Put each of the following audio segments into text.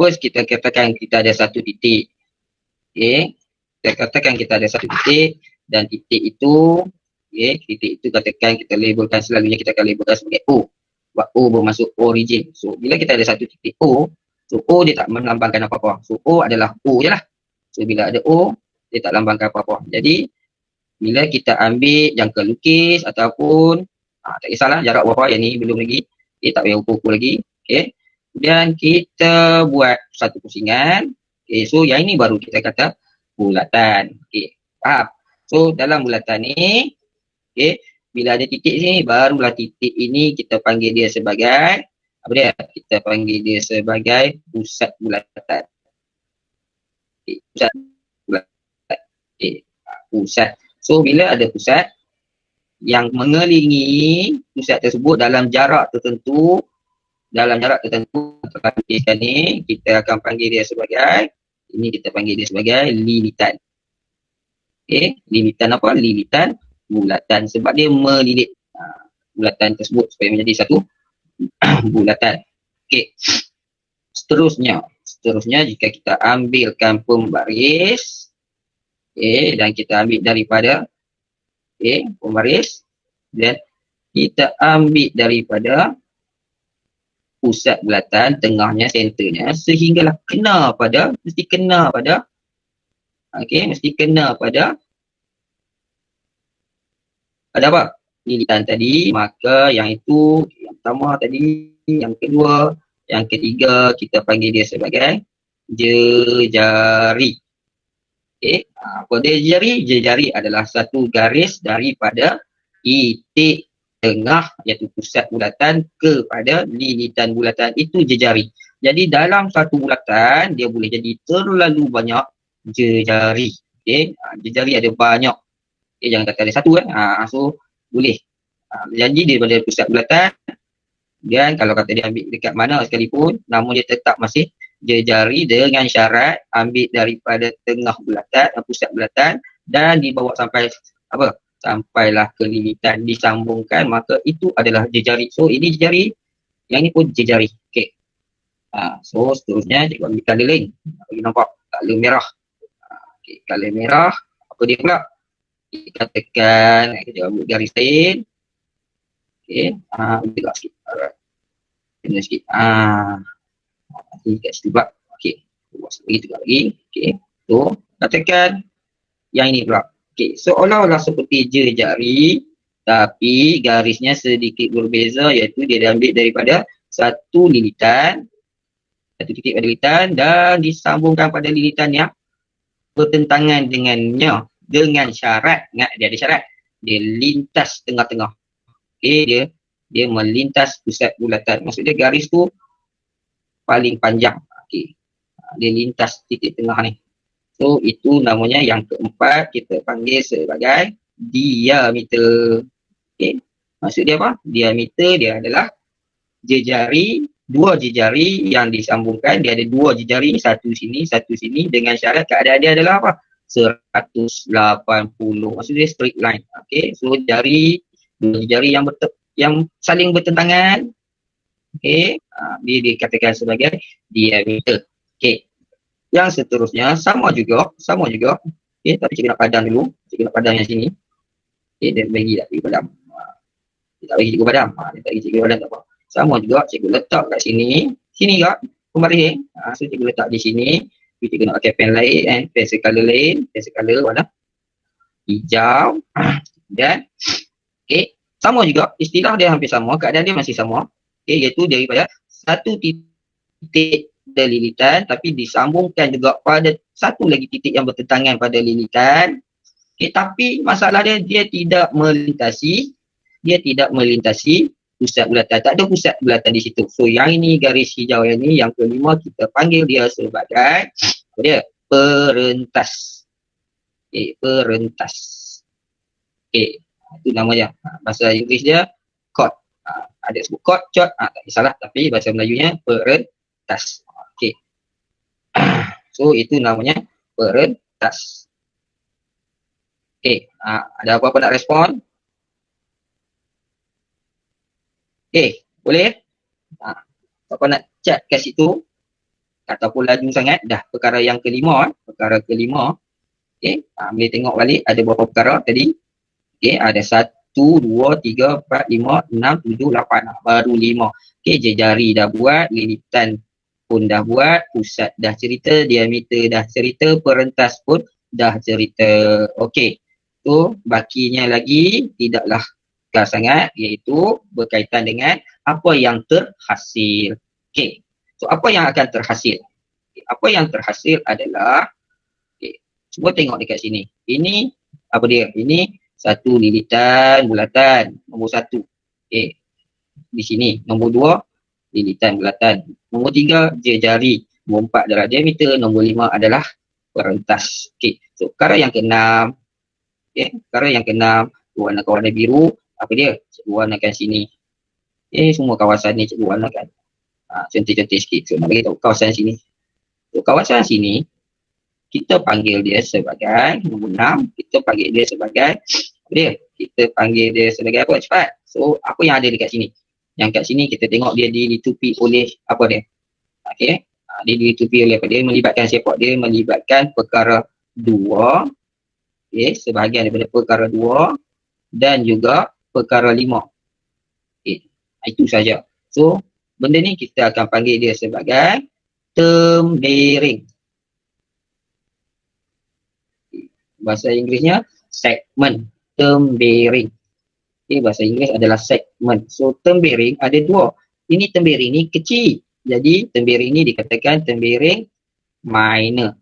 Suppose kita katakan kita ada satu titik. Okay. Kita katakan kita ada satu titik dan titik itu, okay, titik itu katakan kita labelkan, selalunya kita akan labelkan sebagai O. Sebab O bermaksud origin. So bila kita ada satu titik O, so O dia tak melambangkan apa-apa. So O adalah O je lah. So bila ada O, dia tak lambangkan apa-apa. Jadi bila kita ambil jangka lukis ataupun tak kisahlah jarak berapa, yang ni belum lagi. Okay, tak payah ukur-ukur lagi. Okay. Kemudian kita buat satu pusingan. Okay, so yang ini baru kita kata bulatan. Okay, faham? So dalam bulatan ni, okay, bila ada titik sini, barulah titik ini kita panggil dia sebagai apa dia? Kita panggil dia sebagai pusat bulatan. Okay, pusat bulatan. Okay, pusat. So bila ada pusat yang mengelilingi pusat tersebut dalam jarak tertentu, antara lukisan ni kita akan panggil dia sebagai, ini kita panggil dia sebagai lilitan. Okay, lilitan apa? Lilitan bulatan, sebab dia melilit bulatan tersebut supaya menjadi satu bulatan. Okay. Seterusnya jika kita ambilkan pembaris, okay, dan kita ambil daripada pembaris dan kita ambil daripada pusat bulatan, tengahnya, senternya, sehinggalah mesti kena pada apa? Lilitan tadi. Maka yang itu, yang pertama tadi, yang kedua, yang ketiga, kita panggil dia sebagai jejari. Okay. Apa dia jejari? Jejari adalah satu garis daripada titik tengah iaitu pusat bulatan kepada lilitan bulatan, itu jejari. Jadi dalam satu bulatan dia boleh jadi terlalu banyak jejari. Okay. Jejari ada banyak. Okay, jangan kata ada satu kan. So boleh jadi daripada pusat bulatan, dan kalau kata dia ambil dekat mana sekalipun, namun dia tetap masih jejari dengan syarat ambil daripada tengah bulatan, pusat bulatan, dan dibawa sampai apa? Sampailah ke lilitan, disambungkan, maka itu adalah jejari. So ini jejari, yang ini pun jejari. Okey. So seterusnya cikgu ambil color lain. Bagi nampak color merah. Okey, color merah. Apa dia pula? Kita tekan, kita ambil garis lain. Okey, tegak sikit. Alright. Kena sikit. Ini kat situ pula. Okey. Buat lagi, tegak lagi. Okey. So, katakan yang ini pula. Okey, seolah-olah seperti jejari, tapi garisnya sedikit berbeza, iaitu dia diambil daripada satu lilitan, satu titik pada lilitan, dan disambungkan pada lilitan yang bertentangan dengannya, dengan syarat, ingat dia ada syarat, dia lintas tengah-tengah. Okey, dia melintas pusat bulatan. Maksudnya garis tu paling panjang. Okey, dia lintas titik tengah ni. So itu namanya yang keempat, kita panggil sebagai diameter. Okay. Maksud dia apa? Diameter dia adalah jejari, dua jejari yang disambungkan. Dia ada dua jejari, satu sini dengan syarat keadaan dia adalah apa? 180. Maksudnya straight line. Okay. So dua jejari yang saling bertentangan, okay, dia dikatakan sebagai diameter. Okay. Yang seterusnya sama juga. Okay, tapi cikgu nak padam dulu. Cikgu nak padam yang sini. Okay, dia bagi tak cikgu padam. Dia tak bagi cikgu padam. Dia tak bagi cikgu padam tak apa. Sama juga cikgu letak kat sini. Sini juga pembaris. So cikgu letak di sini. Cikgu nak pakai pen lain, pencil color lain. Pencil color warna hijau. Dan okay, sama juga. Istilah dia hampir sama. Keadaan dia masih sama. Okay, iaitu daripada satu titik lilitan, tapi disambungkan juga pada satu lagi titik yang bertentangan pada lilitan. Okay, tapi masalah dia tidak melintasi pusat bulatan. Tak ada pusat bulatan di situ. So yang ini garis hijau yang ini, yang kelima, kita panggil dia sebagai apa dia? Perentas. Okay, perentas. Okay, itu namanya. Bahasa Inggeris dia chord. Ada sebut chord, chord, tak kisahlah, tapi bahasa Melayunya perentas. Okay. So itu namanya perentas. Okay. Ada apa-apa nak respon? Okay. Boleh? Apa nak chat kat situ? ataupun laju sangat, dah perkara yang kelima, perkara kelima. Okey, boleh tengok balik ada berapa perkara tadi. Okey, ada 1, 2, 3, 4, 5, 6, 7, 8. Baru 5. Okey, jari dah buat, lilitan pun dah buat, pusat dah cerita, diameter dah cerita, perentas pun dah cerita. Okey. Tu bakinya lagi tidaklah besar sangat, iaitu berkaitan dengan apa yang terhasil. Okey. So apa yang akan terhasil? Okay. Apa yang terhasil adalah, okay, cuba tengok dekat sini. Ini apa dia? Ini satu lilitan bulatan nombor 1. Okey. Di sini nombor 2 lilitan bulatan. Nombor 3 jari. Nombor 4 adalah diameter. Nombor 5 adalah perentas. Okey. So perkara yang keenam, okey, perkara yang keenam, warna biru, apa dia? Cikgu warnakan sini. Semua kawasan ni cikgu warnakan. Contoh-contoh sikit. So nak bagi tahu kawasan sini. So kawasan sini kita panggil dia sebagai nombor 6, kita panggil dia sebagai apa dia? Kita panggil dia sebagai apa? Cepat. So apa yang ada dekat sini? Yang kat sini kita tengok dia ditutupi oleh apa dia? Okey. Dia ditutupi oleh apa? Dia melibatkan siapa? Dia melibatkan perkara 2. Okey, sebahagian daripada perkara 2 dan juga perkara 5. Okey. Itu saja. So benda ni kita akan panggil dia sebagai tembering. Bahasa Inggerisnya segment, tembering. Okay, bahasa Inggeris adalah segment. So tembering ada 2. Ini tembering ni kecil. Jadi tembering ni dikatakan tembering minor.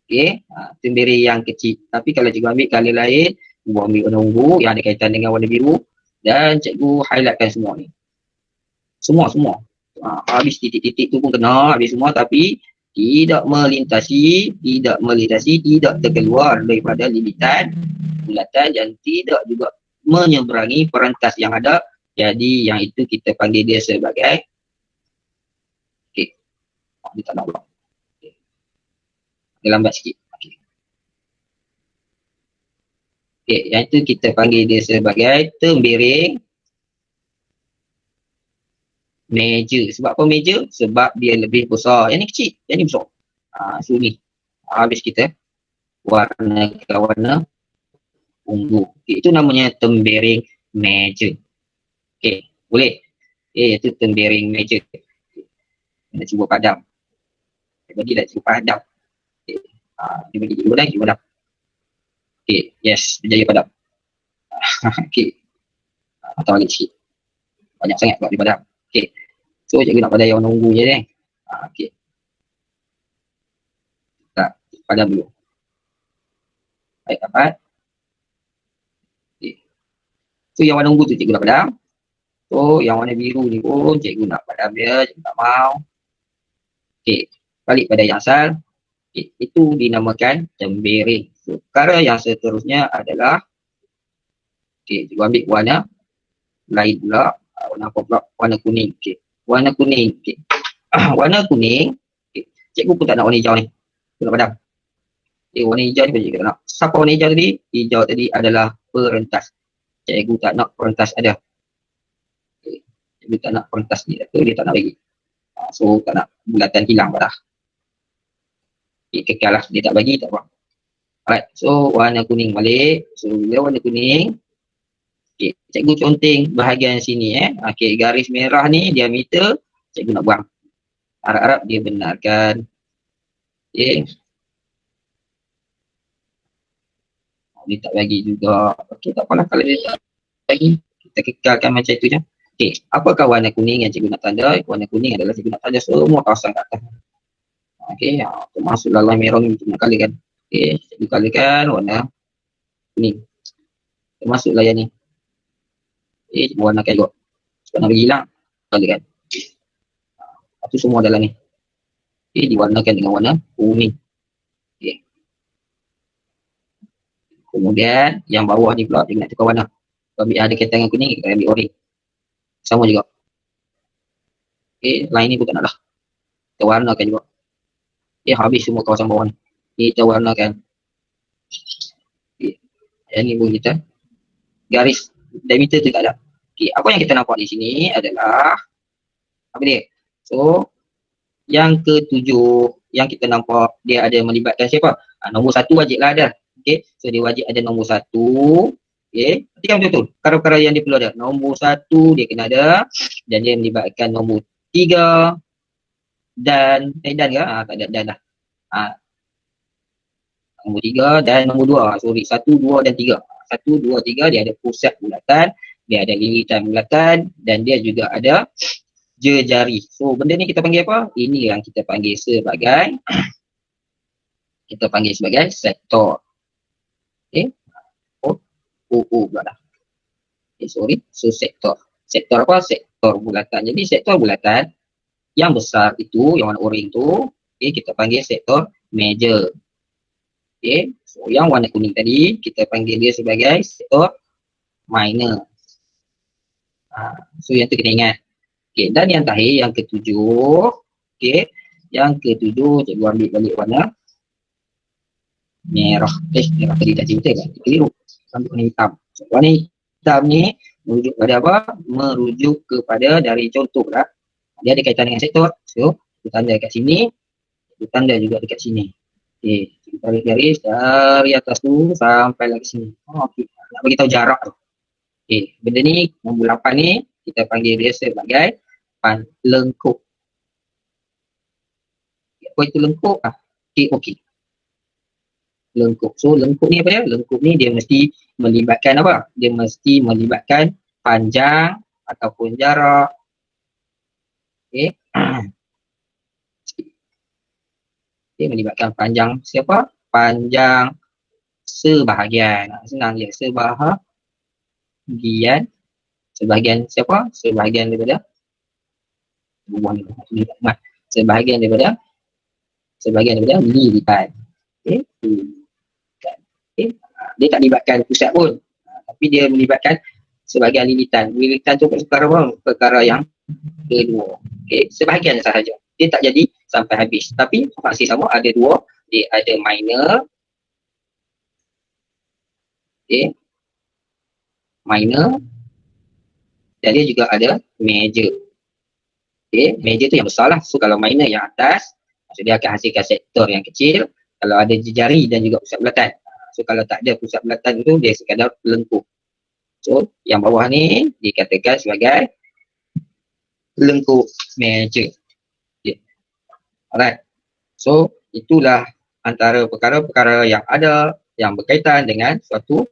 Okey, tembering yang kecil. Tapi kalau cikgu ambil color lain, cikgu ambil warna ungu yang ada kaitan dengan warna biru dan cikgu highlightkan semua ni. Semua. Habis titik-titik tu pun kena, habis semua, tapi tidak melintasi, tidak terkeluar daripada lilitan bulatan dan tidak juga menyeberangi perentas yang ada. Jadi yang itu kita panggil dia sebagai, okey, dia tak nak buat. Okay. Dia lambat sikit. Okey, yang itu kita panggil dia sebagai tembering meja. Sebab apa meja? Sebab dia lebih besar. Yang ni kecil, yang ni besar. So ni. Habis kita warna ungu. Okay, itu namanya tembering meja. Okey, boleh? Itu tembering meja. Kita cuba padam. Bagi dah cuba padam. Okay. Dia bagi cuba padam. Okey, yes, berjaya padam. Okey. Atau balik sikit. Banyak sangat buat dia padam. Okey. So cikgu nak padam yang warna ungu je ni. Okey. Tak, padam dulu. Baik, dapat. Okay. So yang warna ungu tu cikgu nak padam. So yang warna biru ni pun cikgu nak padam dia, cikgu tak mau. Okey, balik pada yang asal. Okay. Itu dinamakan tembering. So perkara yang seterusnya adalah, okey, cikgu ambil warna lain pula. Warna apa pula? Warna kuning. Okey. Warna kuning. Okey. Warna kuning. Okay. Cikgu pun tak nak warna hijau ni. Cikgu nak padam. Okay, warna hijau ni pun cikgu tak nak. Siapa warna hijau tadi? Hijau tadi adalah perentas. Cikgu tak nak perentas ada. Okay. Cikgu tak nak perentas ni. Dia tak nak bagi. So tak nak bulatan hilang pada. Okay, kekal lah. Dia tak bagi, tak apa. Alright. So warna kuning balik. So bila warna kuning, okay, cikgu conteng bahagian sini. Okay, garis merah ni diameter cikgu nak buang. Harap-harap dia benarkan. Okay. Dia tak bagi juga. Okay, tak apalah kalau dia tak bagi. Kita kekalkan macam itu je. Okay, apakah warna kuning yang cikgu nak tanda? Warna kuning adalah cikgu nak tanda semua kawasan kat atas. Okay, termasuk dalam merah ni cikgu nak kalikan. Okay, cikgu kalikan warna kuning. Termasuk layan ni. Okay, cikgu warnakan juga. Sebab nak bagi hilang, kalikan. Itu semua dalam ni. Okay, diwarnakan dengan warna kuning. Okay. Kemudian yang bawah ni pula dia nak tukar warna. Kalau ada kaitan dengan kuning, kita ambil orange. Sama juga. Okay, lain ni pun tak nak lah. Kita warnakan juga. Okay, habis semua kawasan bawah ni. Kita warnakan. Okay. Yang ni pun kita garis diameter tu tak ada. Okay, apa yang kita nampak di sini adalah apa dia? So Yang ketujuh, yang kita nampak dia ada melibatkan siapa? Nombor satu wajib lah ada. Okay. So dia wajib ada nombor satu. Okay. Perhatikan betul-betul. Perkara-perkara yang dia perlu ada. Nombor satu dia kena ada. Dan dia melibatkan nombor tiga. Dan ke? Tak ada dan lah. Nombor tiga dan nombor dua. Sorry, satu, dua dan tiga. Satu, dua, tiga dia ada pusat bulatan. Dia ada lilitan bulatan. Dan dia juga ada jejari. So benda ni kita panggil apa? Ini yang kita panggil sebagai sektor. Okay. Pula dah. Okay, sorry. So sektor. Sektor apa? Sektor bulatan. Jadi sektor bulatan yang besar itu, yang warna oranye tu, okay, kita panggil sektor major. Okay. So yang warna kuning tadi kita panggil dia sebagai sektor minor. So yang tu kena ingat. Okay, dan yang terakhir, yang ketujuh, okay, yang ketujuh, cikgu ambil balik warna merah. Merah tadi dah cerita kan? Keliru. Sampai warna hitam. So, warna hitam ni merujuk pada apa? Merujuk kepada dari contoh lah. Dia ada kaitan dengan sektor. So, kita tanda kat sini. Kita tanda juga dekat sini. Okay, kita tarik garis dari atas tu sampai lagi sini. Okay. Nak bagi tahu jarak tu. Okay, benda ni, nombor 8 ni, kita panggil dia sebagai lengkuk. Apa itu lengkuk? Okay. Lengkuk. So, lengkuk ni apa dia? Lengkuk ni dia mesti melibatkan apa? Dia mesti melibatkan panjang ataupun jarak. Okay. Dia melibatkan panjang siapa? Panjang sebahagian. Senang je. Sebahagian siapa? Sebahagian daripada sebahagian daripada lilitan. Okay. Okay. Dia tak libatkan pusat pun. Tapi dia melibatkan sebahagian lilitan. Lilitan tu perkara apa? Perkara yang kedua. Okay. Sebahagian sahaja. Dia tak jadi sampai habis. Tapi masih sama ada dua. Dia ada minor. Okay. Minor. Dan dia juga ada major. Okay. Major tu yang besar lah. So kalau minor yang atas, maksudnya dia akan hasilkan sektor yang kecil. Kalau ada jejari dan juga pusat bulatan. So kalau tak ada pusat bulatan tu, dia sekadar lengkuk. So yang bawah ni dikatakan sebagai lengkuk major. Okay. Alright. So itulah antara perkara-perkara yang ada yang berkaitan dengan suatu